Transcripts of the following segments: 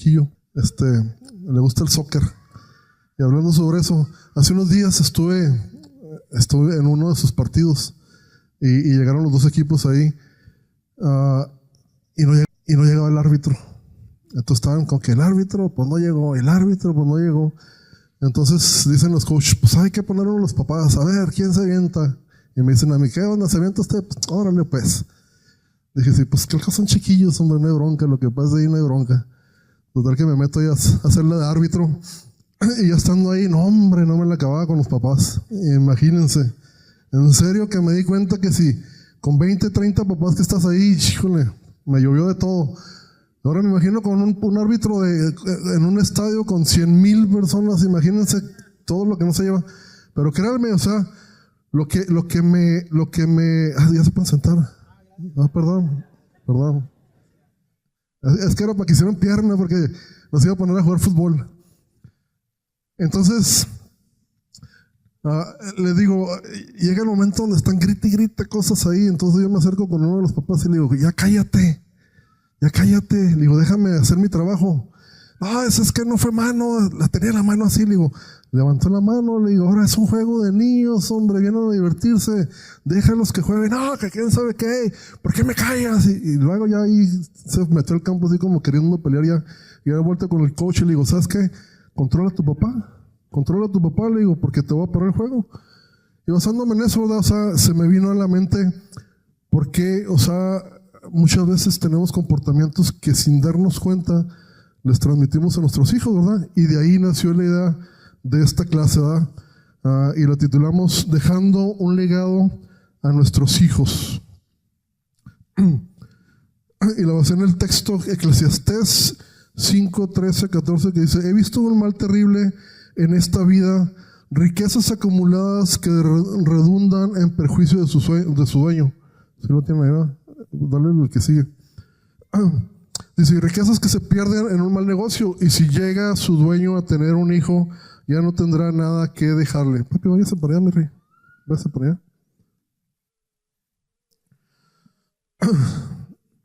chiquillo, le gusta el soccer. Y hablando sobre eso, hace unos días estuve en uno de sus partidos y llegaron los dos equipos ahí y no llegaba el árbitro. Entonces estaban con que el árbitro pues no llegó, el árbitro pues no llegó. Entonces dicen los coaches, pues hay que ponerlo los papás, a ver quién se avienta. Y me dicen a mí, ¿qué onda? ¿Se avienta usted? Pues, órale pues. Dije, sí, pues que los son chiquillos, hombre, no hay bronca, lo que pasa ahí no hay bronca. Total que me meto ahí a hacerle de árbitro. Y ya estando ahí, no hombre, no me la acababa con los papás. Imagínense. En serio que me di cuenta que si con 20, 30 papás que estás ahí, híjole, me llovió de todo. Ahora me imagino con un árbitro en un estadio con 100,000 personas, imagínense todo lo que no se lleva. Pero créanme, o sea, lo que me, ya se pueden sentar. Perdón. Es que era para que hicieran pierna porque los iba a poner a jugar fútbol. Entonces, le digo, llega el momento donde están grite y grite cosas ahí. Entonces yo me acerco con uno de los papás y le digo, ya cállate. Le digo, déjame hacer mi trabajo. Es que no fue mano, la tenía la mano así. Le digo, levantó la mano, le digo, ahora es un juego de niños, hombre, vienen a divertirse, déjalos que jueguen. No, que quién sabe qué, ¿por qué me callas? Y luego ya ahí se metió al campo así como queriendo pelear ya. Y de vuelta con el coach y le digo, ¿sabes qué? Controla a tu papá, le digo, porque te voy a parar el juego. Y basándome en eso, ¿verdad? O sea, se me vino a la mente porque, o sea, muchas veces tenemos comportamientos que sin darnos cuenta les transmitimos a nuestros hijos, ¿verdad? Y de ahí nació la idea de esta clase, ¿verdad? Y la titulamos Dejando un legado a nuestros hijos. Y la basé en el texto Eclesiastés 5, 13, 14, que dice: he visto un mal terrible en esta vida, riquezas acumuladas que redundan en perjuicio de su dueño. ¿Sí lo tiene ahí, verdad? Dale el que sigue. Dice, riquezas que se pierden en un mal negocio, y si llega su dueño a tener un hijo, ya no tendrá nada que dejarle. Papi, váyase para allá, mi rey. Váyase para allá.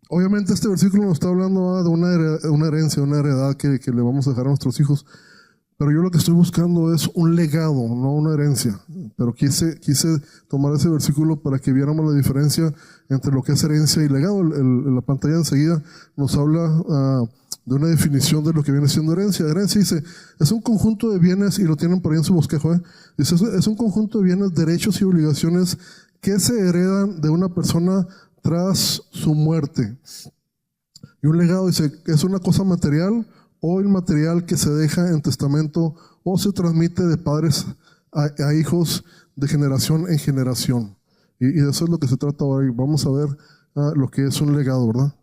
Obviamente este versículo nos está hablando de una herencia, una heredad que le vamos a dejar a nuestros hijos. Pero yo lo que estoy buscando es un legado, no una herencia. Pero quise tomar ese versículo para que viéramos la diferencia entre lo que es herencia y legado. La pantalla enseguida nos habla de una definición de lo que viene siendo herencia. Herencia dice, es un conjunto de bienes, y lo tienen por ahí en su bosquejo, dice, es un conjunto de bienes, derechos y obligaciones que se heredan de una persona tras su muerte. Y un legado dice, es una cosa material o inmaterial que se deja en testamento o se transmite de padres a hijos de generación en generación. Y de eso es lo que se trata hoy. Vamos a ver lo que es un legado, ¿verdad?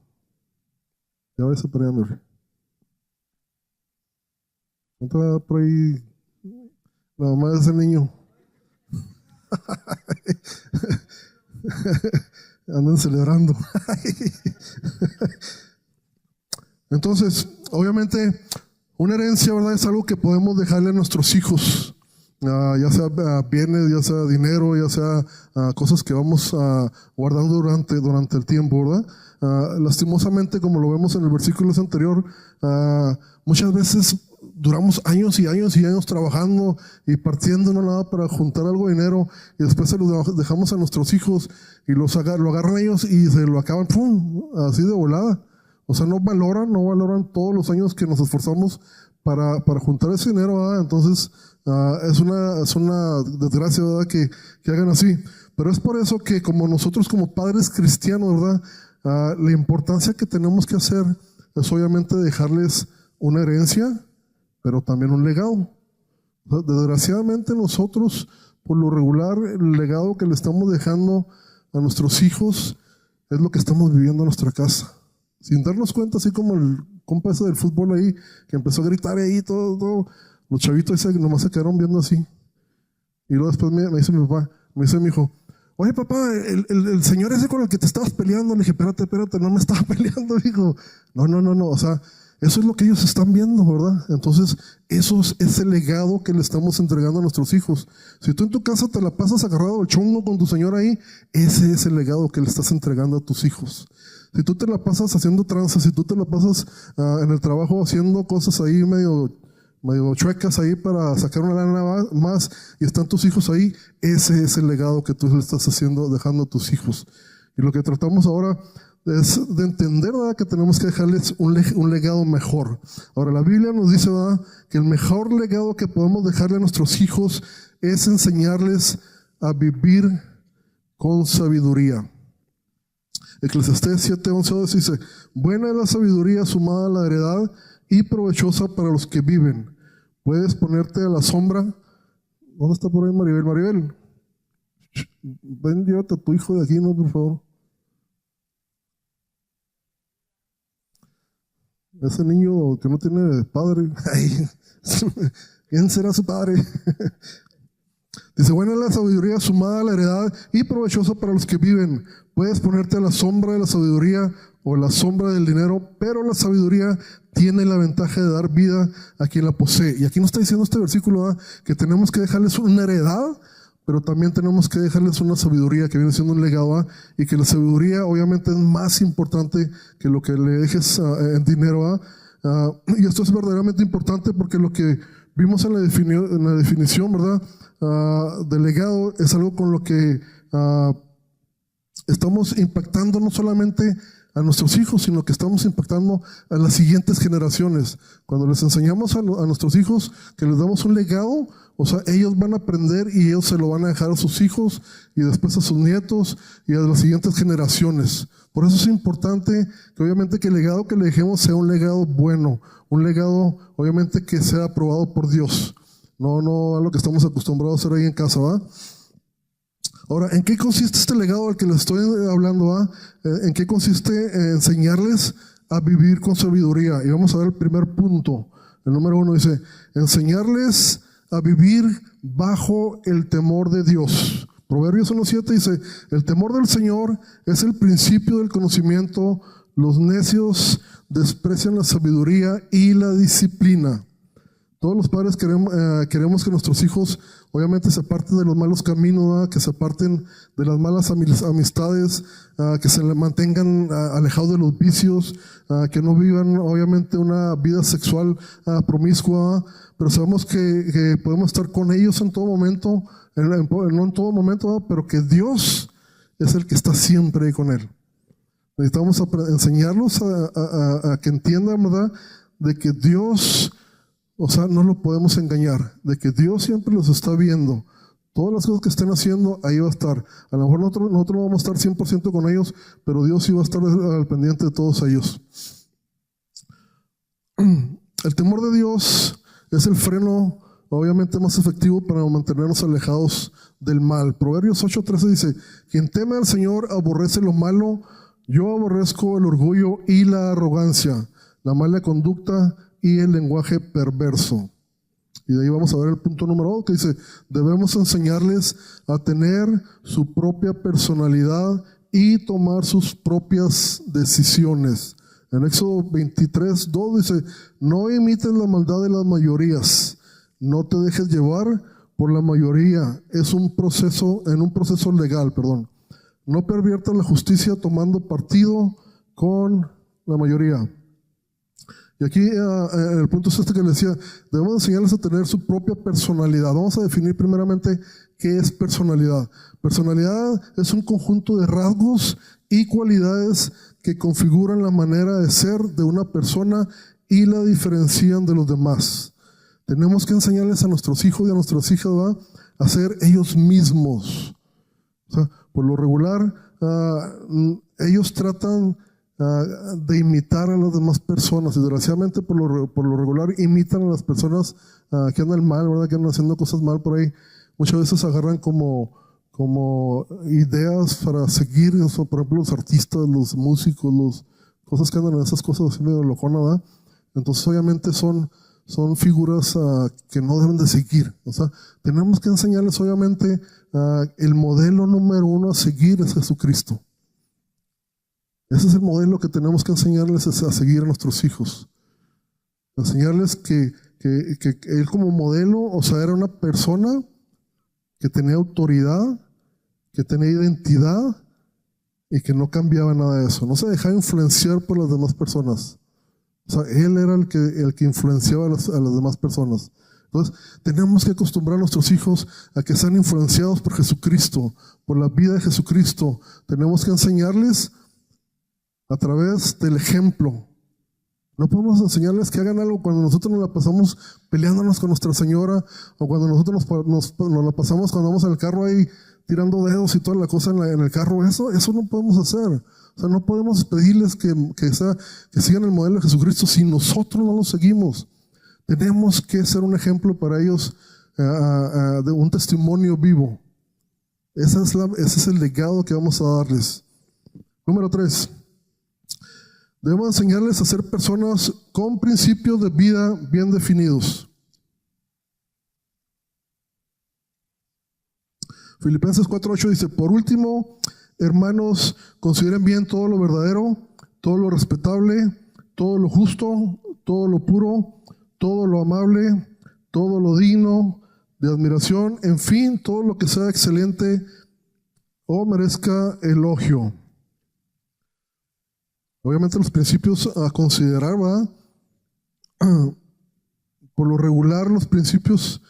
Ya ves, por ahí, Henry. Entra por ahí la mamá de ese niño. Andan celebrando. Entonces, obviamente, una herencia, ¿verdad?, es algo que podemos dejarle a nuestros hijos, ya sea bienes, ya sea dinero, ya sea cosas que vamos guardando durante el tiempo, ¿verdad? Lastimosamente, como lo vemos en el versículo anterior, muchas veces duramos años y años y años trabajando y partiendo nada para juntar algo de dinero, y después se lo dejamos a nuestros hijos y lo agarran ellos y se lo acaban, ¡pum!, así de volada. O sea, no valoran todos los años que nos esforzamos para juntar ese dinero, ¿verdad? Entonces, es una desgracia, ¿verdad?, que hagan así. Pero es por eso que como nosotros como padres cristianos, ¿verdad?, la importancia que tenemos que hacer es obviamente dejarles una herencia, pero también un legado. O sea, desgraciadamente nosotros, por lo regular, el legado que le estamos dejando a nuestros hijos es lo que estamos viviendo en nuestra casa. Sin darnos cuenta, así como el compa ese del fútbol ahí, que empezó a gritar ahí, todo. Los chavitos ahí nomás se quedaron viendo así. Y luego después me dice mi papá, me dice mi hijo, oye papá, el señor ese con el que te estabas peleando. Le dije, espérate, no me estaba peleando, hijo. No, o sea, eso es lo que ellos están viendo, ¿verdad? Entonces, eso es el legado que le estamos entregando a nuestros hijos. Si tú en tu casa te la pasas agarrado al chongo con tu señor ahí, ese es el legado que le estás entregando a tus hijos. Si tú te la pasas haciendo tranzas, si tú te la pasas en el trabajo haciendo cosas ahí medio chuecas ahí para sacar una lana más y están tus hijos ahí, ese es el legado que tú le estás dejando a tus hijos. Y lo que tratamos ahora es de entender, ¿verdad?, que tenemos que dejarles un legado mejor. Ahora, la Biblia nos dice, ¿verdad?, que el mejor legado que podemos dejarle a nuestros hijos es enseñarles a vivir con sabiduría. Eclesiastés 7:11 dice: buena es la sabiduría sumada a la heredad y provechosa para los que viven. Puedes ponerte a la sombra. ¿Dónde está por ahí Maribel? Maribel, ven, llévate a tu hijo de aquí, ¿no? Por favor. Ese niño que no tiene padre, ay, ¿quién será su padre? Dice: buena es la sabiduría sumada a la heredad y provechosa para los que viven. Puedes ponerte a la sombra de la sabiduría o la sombra del dinero, pero la sabiduría tiene la ventaja de dar vida a quien la posee. Y aquí nos está diciendo este versículo, ¿verdad?, que tenemos que dejarles una heredad, pero también tenemos que dejarles una sabiduría que viene siendo un legado, ¿verdad?, y que la sabiduría obviamente es más importante que lo que le dejes en dinero, ¿verdad? Y esto es verdaderamente importante porque lo que vimos en la definición, ¿verdad?, del legado es algo con lo que estamos impactando no solamente a nuestros hijos, sino que estamos impactando a las siguientes generaciones. Cuando les enseñamos a nuestros hijos que les damos un legado, o sea, ellos van a aprender y ellos se lo van a dejar a sus hijos y después a sus nietos y a las siguientes generaciones. Por eso es importante que obviamente que el legado que le dejemos sea un legado bueno, un legado obviamente que sea aprobado por Dios. No a lo que estamos acostumbrados a hacer ahí en casa, ¿va? Ahora, ¿en qué consiste este legado al que les estoy hablando, ¿va? ¿En qué consiste enseñarles a vivir con sabiduría? Y vamos a ver el primer punto. El número 1 dice: enseñarles a vivir bajo el temor de Dios. Proverbios 1:7 dice: el temor del Señor es el principio del conocimiento. Los necios desprecian la sabiduría y la disciplina. Todos los padres queremos que nuestros hijos obviamente se aparten de los malos caminos, ¿verdad?, que se aparten de las malas amistades, que se mantengan alejados de los vicios, que no vivan obviamente una vida sexual promiscua, ¿verdad? Pero sabemos que podemos estar con ellos en todo momento, no en todo momento, ¿verdad?, pero que Dios es el que está siempre ahí con él. Necesitamos enseñarlos a que entiendan, ¿verdad?, de que Dios, o sea, no lo podemos engañar, de que Dios siempre los está viendo. Todas las cosas que estén haciendo, ahí va a estar. A lo mejor nosotros no vamos a estar 100% con ellos, pero Dios sí va a estar al pendiente de todos ellos. El temor de Dios es el freno obviamente más efectivo para mantenernos alejados del mal. Proverbios 8:13 dice: quien teme al Señor aborrece lo malo. Yo aborrezco el orgullo y la arrogancia, la mala conducta y el lenguaje perverso. Y de ahí vamos a ver el punto número 2 que dice: debemos enseñarles a tener su propia personalidad y tomar sus propias decisiones. En Éxodo 23:2 dice: no imites la maldad de las mayorías, no te dejes llevar por la mayoría, en un proceso legal, no perviertas la justicia tomando partido con la mayoría. Y aquí el punto es este que les decía: debemos enseñarles a tener su propia personalidad. Vamos a definir primeramente qué es personalidad. Personalidad es un conjunto de rasgos y cualidades que configuran la manera de ser de una persona y la diferencian de los demás. Tenemos que enseñarles a nuestros hijos y a nuestras hijas, ¿verdad?, a ser ellos mismos. O sea, por lo regular, ellos tratan de imitar a las demás personas. Y desgraciadamente por lo regular imitan a las personas que andan mal, ¿verdad?, que andan haciendo cosas mal por ahí. Muchas veces agarran como ideas para seguir, eso, por ejemplo, los artistas, los músicos, cosas que andan en esas cosas así medio locona, ¿verdad? Entonces obviamente son figuras que no deben de seguir. O sea, tenemos que enseñarles obviamente el modelo número 1 a seguir es Jesucristo. Ese es el modelo que tenemos que enseñarles a seguir a nuestros hijos. Enseñarles que él como modelo, o sea, era una persona que tenía autoridad, que tenía identidad, y que no cambiaba nada de eso. No se dejaba influenciar por las demás personas. O sea, él era el que influenciaba a las demás personas. Entonces, tenemos que acostumbrar a nuestros hijos a que sean influenciados por Jesucristo, por la vida de Jesucristo. Tenemos que enseñarles a través del ejemplo. No podemos enseñarles que hagan algo cuando nosotros nos la pasamos peleándonos con nuestra señora, o cuando nosotros nos la pasamos cuando vamos en el carro ahí tirando dedos y toda la cosa en el carro. Eso no podemos hacer. O sea, no podemos pedirles que sigan el modelo de Jesucristo si nosotros no lo seguimos. Tenemos que ser un ejemplo para ellos, de un testimonio vivo. Ese es el legado que vamos a darles. Número 3. Debemos enseñarles a ser personas con principios de vida bien definidos. Filipenses 4:8 dice: por último, hermanos, consideren bien todo lo verdadero, todo lo respetable, todo lo justo, todo lo puro, todo lo amable, todo lo digno de admiración, en fin, todo lo que sea excelente o merezca elogio. Obviamente los principios a considerar, ¿verdad? Por lo regular los principios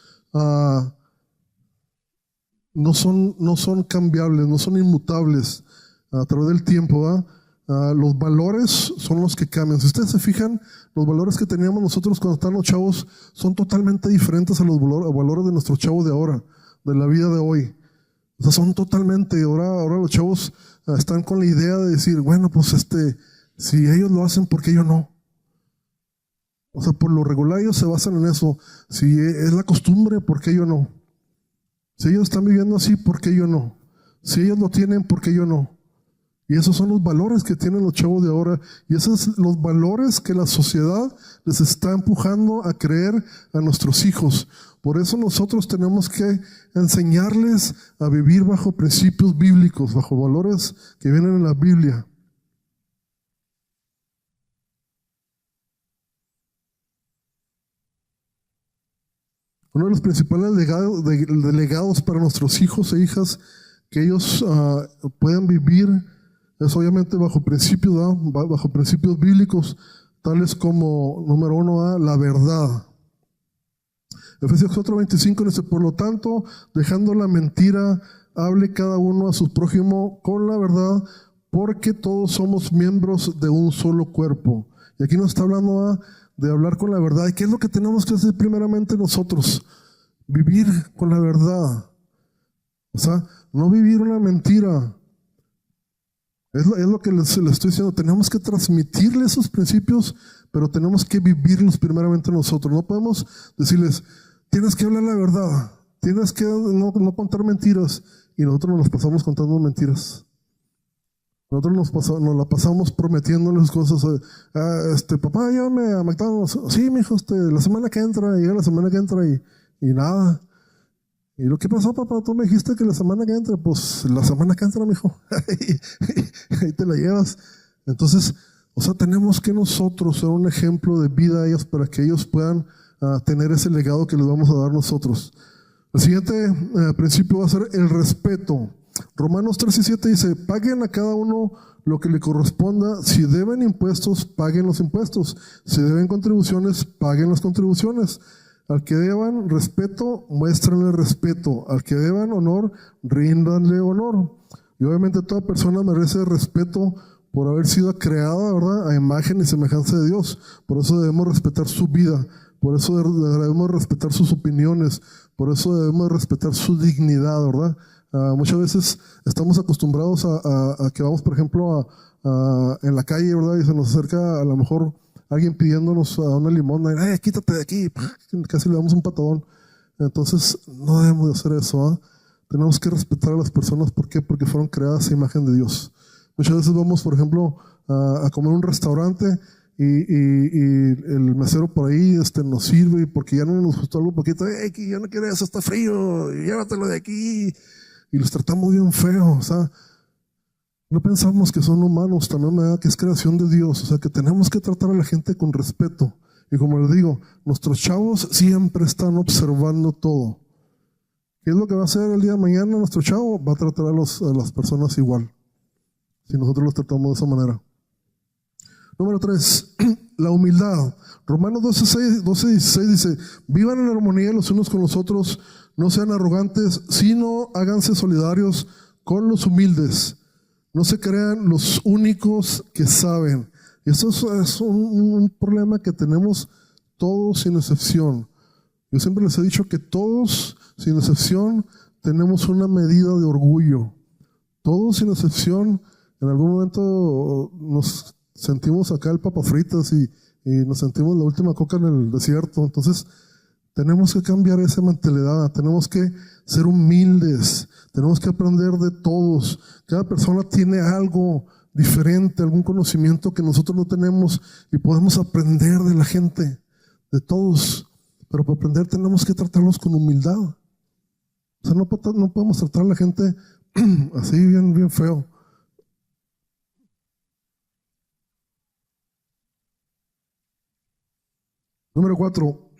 no son cambiables, no son inmutables a través del tiempo, ¿verdad? Los valores son los que cambian. Si ustedes se fijan, los valores que teníamos nosotros cuando estábamos chavos son totalmente diferentes a los valores de nuestros chavos de ahora, de la vida de hoy. O sea, son totalmente, ahora los chavos están con la idea de decir, bueno, pues si ellos lo hacen, ¿por qué yo no? O sea, por lo regular ellos se basan en eso. Si es la costumbre, ¿por qué yo no? Si ellos están viviendo así, ¿por qué yo no? Si ellos lo tienen, ¿por qué yo no? Y esos son los valores que tienen los chavos de ahora. Y esos son los valores que la sociedad les está empujando a creer a nuestros hijos. Por eso nosotros tenemos que enseñarles a vivir bajo principios bíblicos, bajo valores que vienen en la Biblia. Uno de los principales legados para nuestros hijos e hijas que ellos puedan vivir es obviamente bajo principios bíblicos, tales como, número 1, la verdad. Efesios 4:25 dice: por lo tanto, dejando la mentira, hable cada uno a su prójimo con la verdad, porque todos somos miembros de un solo cuerpo. Y aquí nos está hablando de hablar con la verdad. ¿Y qué es lo que tenemos que hacer primeramente nosotros? Vivir con la verdad. O sea, no vivir una mentira. Es lo que les estoy diciendo. Tenemos que transmitirles esos principios, pero tenemos que vivirlos primeramente nosotros. No podemos decirles, tienes que hablar la verdad, tienes que no contar mentiras, y nosotros nos las pasamos contando mentiras. Nosotros nos la pasamos prometiéndoles cosas. Papá, llévame a McDonald's. Sí, mijo, la semana que entra, llega la semana que entra y nada. ¿Y lo que pasó, papá? Tú me dijiste que la semana que entra. Pues la semana que entra, mijo. Ahí te la llevas. Entonces, o sea, tenemos que nosotros ser un ejemplo de vida a ellos para que ellos puedan tener ese legado que les vamos a dar nosotros. El siguiente principio va a ser el respeto. Romanos 3:7 dice: paguen a cada uno lo que le corresponda. Si deben impuestos, paguen los impuestos. Si deben contribuciones, paguen las contribuciones. Al que deban respeto, muéstrenle respeto. Al que deban honor, ríndanle honor. Y obviamente toda persona merece respeto por haber sido creada, ¿verdad?, a imagen y semejanza de Dios. Por eso debemos respetar su vida. Por eso debemos respetar sus opiniones. Por eso debemos respetar su dignidad, ¿verdad? Muchas veces estamos acostumbrados a que vamos, por ejemplo, en la calle, ¿verdad? Y se nos acerca a lo mejor alguien pidiéndonos a una limosna, quítate de aquí, casi le damos un patadón. Entonces no debemos de hacer eso, Tenemos que respetar a las personas. ¿Por qué? Porque fueron creadas a imagen de Dios. Muchas veces vamos, por ejemplo, a comer en un restaurante y el mesero por ahí nos sirve, porque ya no nos gustó algo poquito, que yo no quiero eso, está frío, llévatelo de aquí, y los tratamos bien feo. O sea, no pensamos que son humanos también, ¿verdad?, que es creación de Dios. O sea, que tenemos que tratar a la gente con respeto. Y como les digo, nuestros chavos siempre están observando todo. ¿Qué es lo que va a hacer el día de mañana nuestro chavo? Va a tratar a las personas igual. si nosotros los tratamos de esa manera. Número 3, la humildad. Romanos 12:16 dice: vivan en armonía los unos con los otros, no sean arrogantes, sino háganse solidarios con los humildes. No se crean los únicos que saben. Y eso es un problema que tenemos todos sin excepción. Yo siempre les he dicho que todos sin excepción tenemos una medida de orgullo. Todos sin excepción en algún momento nos sentimos acá el papas fritas y nos sentimos la última coca en el desierto. Entonces tenemos que cambiar esa mentalidad, tenemos que ser humildes, tenemos que aprender de todos. Cada persona tiene algo diferente, algún conocimiento que nosotros no tenemos y podemos aprender de la gente, de todos. Pero para aprender tenemos que tratarlos con humildad. O sea, no podemos tratar a la gente así bien feo. Número 4.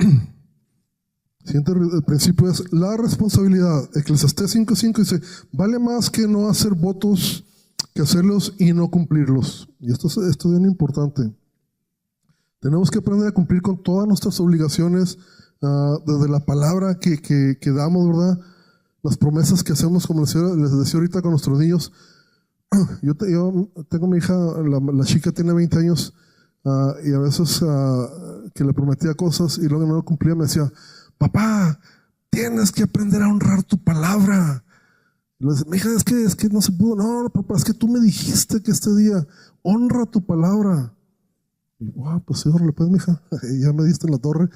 Siguiente principio es la responsabilidad. Eclesiastés 5:5 dice: vale más que no hacer votos que hacerlos y no cumplirlos. Y esto es bien importante. Tenemos que aprender a cumplir con todas nuestras obligaciones, desde la palabra que damos, ¿verdad? Las promesas que hacemos, como les decía ahorita con nuestros niños. Yo tengo mi hija, la chica tiene 20 años, y a veces que le prometía cosas y luego no lo cumplía, me decía: papá, tienes que aprender a honrar tu palabra. Y le decía: mi hija, es que no se pudo. No, papá, es que tú me dijiste que este día honra tu palabra. Y pues sí, órale, pues, mija, ya me diste en la torre.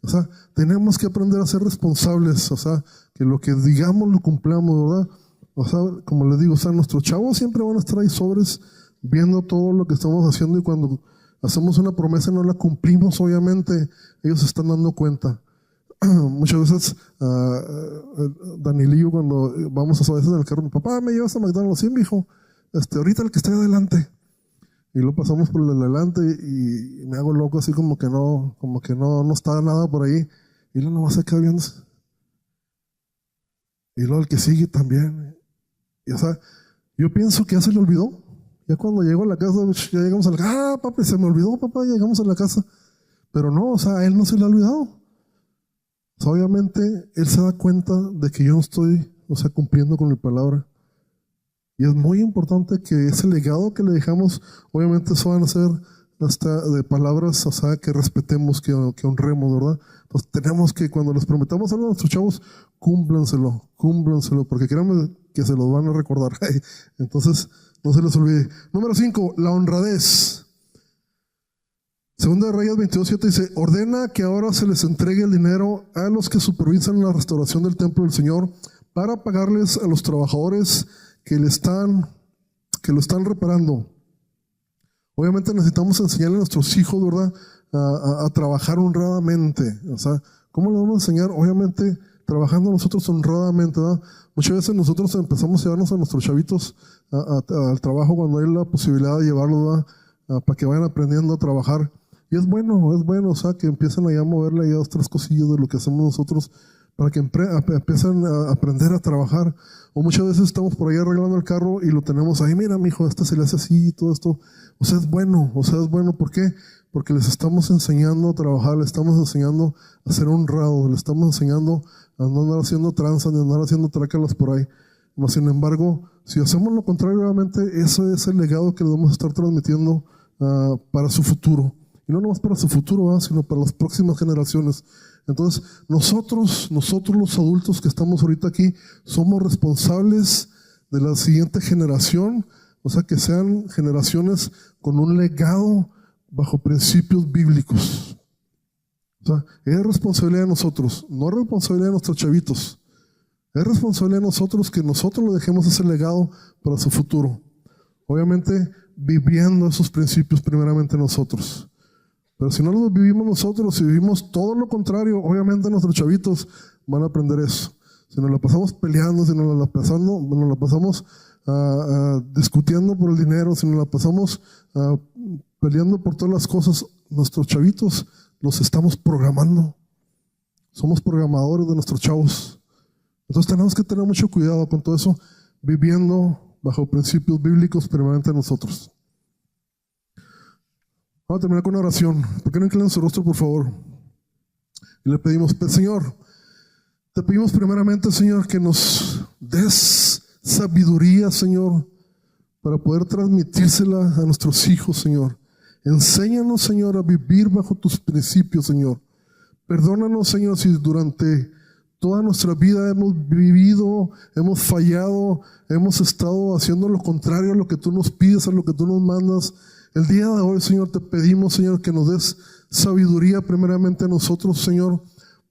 O sea, tenemos que aprender a ser responsables, o sea, que lo que digamos lo cumplamos, ¿verdad? O sea, como les digo, o sea, nuestros chavos siempre van a estar ahí sobres viendo todo lo que estamos haciendo, y cuando hacemos una promesa y no la cumplimos, obviamente ellos se están dando cuenta. Muchas veces Danilillo, cuando vamos a veces en el carro: papá, ¿me llevas a McDonald's? Sí, mijo, ahorita el que está adelante. Y lo pasamos por el adelante y me hago loco, así como que no está nada por ahí. Y luego nomás se queda viendo. Y luego el que sigue también. Y, o sea, yo pienso que ya se le olvidó. Ya cuando llego a la casa, ya llegamos a la casa. Papi, se me olvidó, papá, ya llegamos a la casa. Pero no, o sea, a él no se le ha olvidado. O sea, obviamente, él se da cuenta de que yo no estoy, o sea, cumpliendo con mi palabra. Y es muy importante que ese legado que le dejamos, obviamente eso van a ser hasta de palabras, o sea, que respetemos, que honremos, ¿verdad? Entonces tenemos que, cuando les prometamos algo a nuestros chavos, cúmplanselo, porque créanme que se los van a recordar. Entonces, no se les olvide. Número 5, la honradez. Segunda de Reyes 22:7 dice: ordena que ahora se les entregue el dinero a los que supervisan la restauración del templo del Señor, para pagarles a los trabajadores que lo están reparando. Obviamente necesitamos enseñarle a nuestros hijos, ¿verdad?, a trabajar honradamente. O sea, ¿cómo le vamos a enseñar? Obviamente trabajando nosotros honradamente, ¿verdad? Muchas veces nosotros empezamos a llevarnos a nuestros chavitos al trabajo cuando hay la posibilidad de llevarlos, para que vayan aprendiendo a trabajar. Y es bueno, o sea, que empiecen allá a moverle ya 2, 3 cosillas de lo que hacemos nosotros, para que empiecen a aprender a trabajar. O muchas veces estamos por ahí arreglando el carro y lo tenemos ahí: mira, mijo, se le hace así y todo esto. O sea, es bueno. ¿Por qué? Porque les estamos enseñando a trabajar, les estamos enseñando a ser honrados, les estamos enseñando a no andar haciendo tranzas, ni andar haciendo trácalas por ahí. Mas, sin embargo, si hacemos lo contrario, obviamente, eso es el legado que le vamos a estar transmitiendo para su futuro. Y no nomás para su futuro, sino para las próximas generaciones. Entonces, nosotros los adultos que estamos ahorita aquí, somos responsables de la siguiente generación. O sea, que sean generaciones con un legado bajo principios bíblicos. O sea, es responsabilidad de nosotros, no es responsabilidad de nuestros chavitos. Es responsabilidad de nosotros que nosotros le dejemos ese legado para su futuro. Obviamente, viviendo esos principios primeramente nosotros. Pero si no los vivimos nosotros, si vivimos todo lo contrario, obviamente nuestros chavitos van a aprender eso. Si nos la pasamos peleando, si nos la pasamos discutiendo por el dinero, si nos la pasamos peleando por todas las cosas, nuestros chavitos los estamos programando. Somos programadores de nuestros chavos. Entonces tenemos que tener mucho cuidado con todo eso, viviendo bajo principios bíblicos permanentes en nosotros. Vamos a terminar con una oración. ¿Por qué no inclinan su rostro, por favor? Y le pedimos, Señor, te pedimos primeramente, Señor, que nos des sabiduría, Señor, para poder transmitírsela a nuestros hijos, Señor. Enséñanos, Señor, a vivir bajo tus principios, Señor. Perdónanos, Señor, si durante toda nuestra vida hemos vivido, hemos fallado, hemos estado haciendo lo contrario a lo que tú nos pides, a lo que tú nos mandas. El día de hoy, Señor, te pedimos, Señor, que nos des sabiduría primeramente a nosotros, Señor,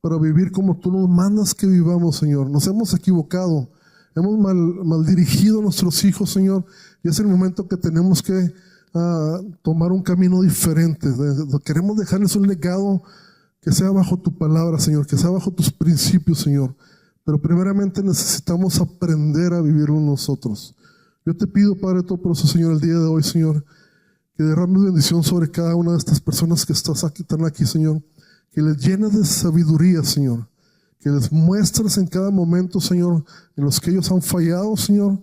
para vivir como tú nos mandas que vivamos, Señor. Nos hemos equivocado, hemos mal dirigido a nuestros hijos, Señor, y es el momento que tenemos que tomar un camino diferente. Queremos dejarles un legado que sea bajo tu palabra, Señor, que sea bajo tus principios, Señor. Pero primeramente necesitamos aprender a vivirlo nosotros. Yo te pido, Padre Todopoderoso, Señor, el día de hoy, Señor, que derrames bendición sobre cada una de estas personas que están aquí, Señor. Que les llenes de sabiduría, Señor. Que les muestres en cada momento, Señor, en los que ellos han fallado, Señor.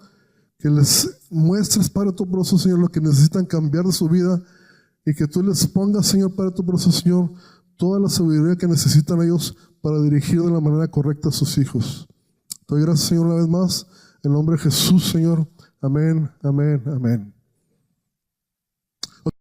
Que les muestres, Padre Todopoderoso, Señor, lo que necesitan cambiar de su vida. Y que tú les pongas, Señor, Padre Todopoderoso, Señor, toda la sabiduría que necesitan ellos para dirigir de la manera correcta a sus hijos. Te doy gracias, Señor, una vez más. En el nombre de Jesús, Señor. Amén, amén, amén.